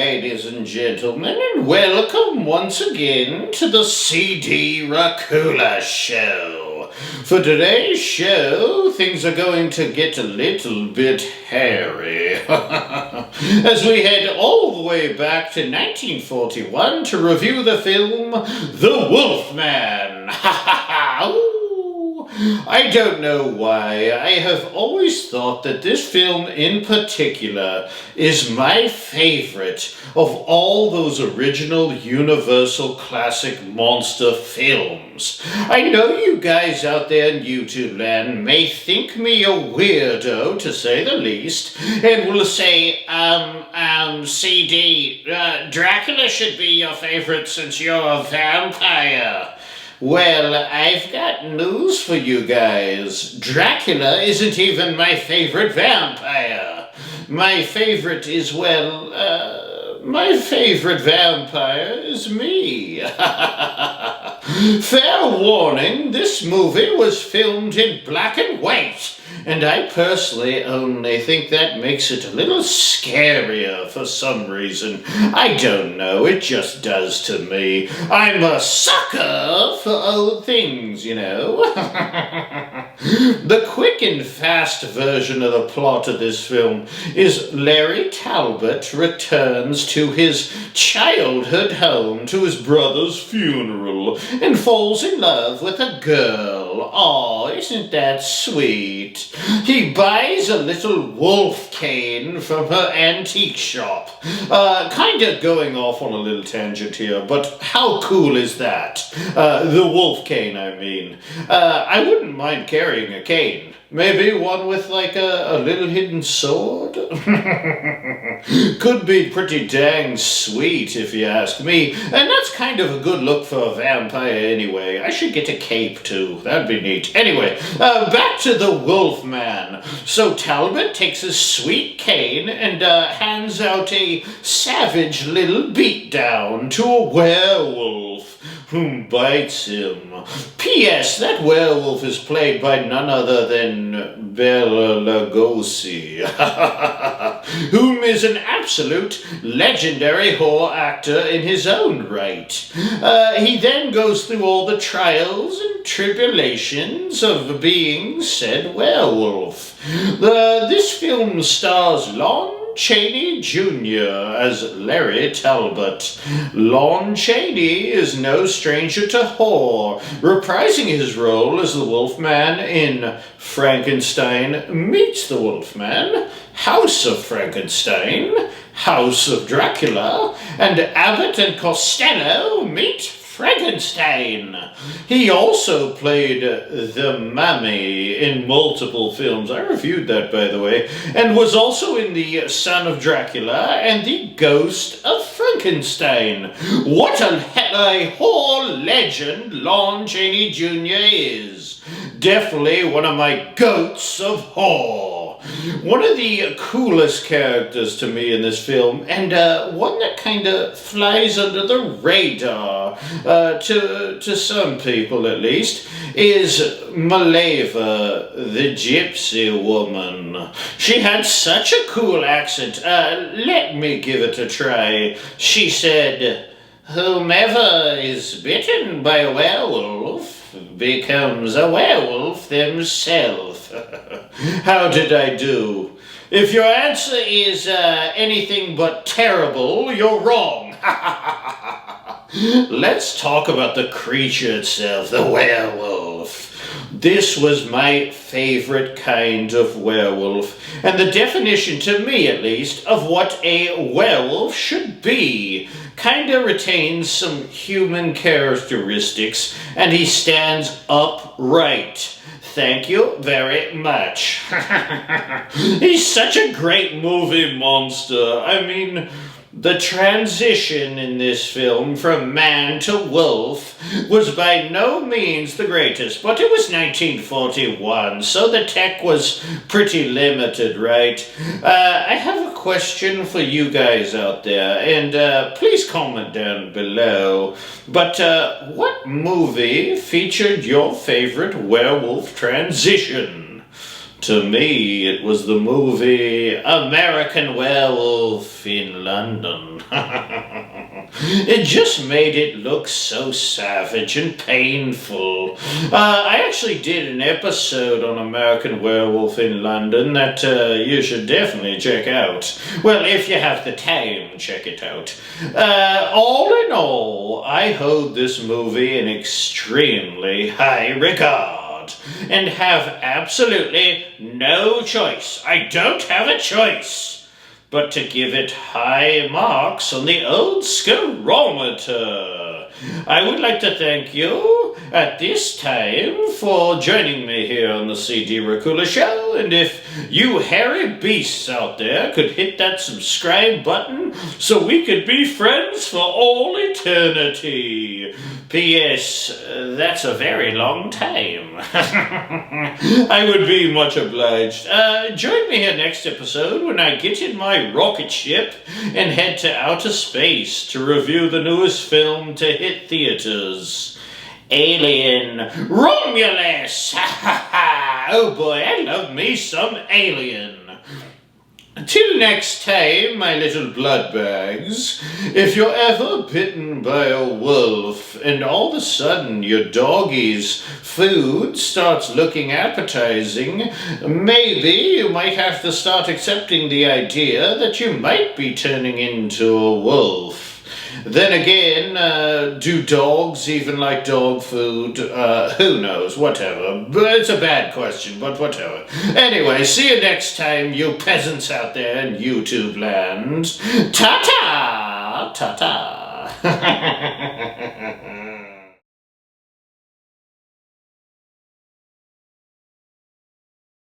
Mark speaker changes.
Speaker 1: ladies and gentlemen, and welcome once again to the CD Racula Show. For today's show, things are going to get a little bit hairy as we head all the way back to 1941 to review the film The Wolfman. I don't know why. I have always thought that this film in particular is my favorite of all those original Universal classic monster films. I know you guys out there in YouTube land may think me a weirdo, to say the least, and will say, CD, Dracula should be your favorite since you're a vampire. Well, I've got news for you guys. Dracula isn't even my favorite vampire. My favorite is, my favorite vampire is me. Fair warning, this movie was filmed in black and white, and I personally only think that makes it a little scarier for some reason. I don't know, it just does to me. I'm a sucker for old things, you know. The quick and fast version of the plot of this film is Larry Talbot returns to his childhood home to his brother's funeral and falls in love with a girl. Aw, isn't that sweet? He buys a little wolf cane from her antique shop. Kinda going off on a little tangent here, but how cool is that? The wolf cane, I mean. I wouldn't mind carrying a cane. Maybe one with like a little hidden sword? Could be pretty dang sweet if you ask me. And that's kind of a good look for a vampire anyway. I should get a cape too. That'd be neat. Anyway, back to the Wolfman. So Talbot takes his sweet cane and hands out a savage little beatdown to a werewolf whom bites him. P.S. That werewolf is played by none other than Bela Lugosi, whom is an absolute legendary horror actor in his own right. He then goes through all the trials and tribulations of being said werewolf. This film stars Lon Chaney Jr. as Larry Talbot. Lon Chaney is no stranger to horror, reprising his role as the Wolfman in Frankenstein Meets the Wolfman, House of Frankenstein, House of Dracula, and Abbott and Costello Meet Frankenstein. He also played the Mummy in multiple films. I reviewed that, by the way. And was also in The Son of Dracula and The Ghost of Frankenstein. What a horror legend Lon Chaney Jr. is. Definitely one of my goats of horror. One of the coolest characters to me in this film, and one that kind of flies under the radar, to some people at least, is Maleva, the gypsy woman. She had such a cool accent. Let me give it a try. She said, "Whomever is bitten by a werewolf becomes a werewolf themselves." How did I do? If your answer is anything but terrible, you're wrong. Let's talk about the creature itself, the werewolf. This was my favorite kind of werewolf, and the definition, to me at least, of what a werewolf should be. Kinda retains some human characteristics, and he stands upright. Thank you very much. He's such a great movie monster. I mean, the transition in this film from man to wolf was by no means the greatest, but it was 1941, so the tech was pretty limited, right? I have a question for you guys out there, and please comment down below. But what movie featured your favorite werewolf transition? To me, it was the movie American Werewolf in London. It just made it look so savage and painful. I actually did an episode on American Werewolf in London that you should definitely check out. Well, if you have the time, check it out. All in all, I hold this movie in extremely high regard. And have absolutely no choice. I don't have a choice but to give it high marks on the old scorometer. I would like to thank you at this time for joining me here on the CD Racula Show, and if you hairy beasts out there could hit that subscribe button so we could be friends for all eternity. P.S. That's a very long time. I would be much obliged. Join me here next episode when I get in my rocket ship and head to outer space to review the newest film to hit theaters. Alien Romulus! Oh boy, I love me some Alien. Till next time, my little blood bags, if you're ever bitten by a wolf and all of a sudden your doggy's food starts looking appetizing, maybe you might have to start accepting the idea that you might be turning into a wolf. Then again, do dogs even like dog food? Who knows, whatever. But it's a bad question, but whatever. Anyway, see you next time, you peasants out there in YouTube land. Ta-ta! Ta-ta!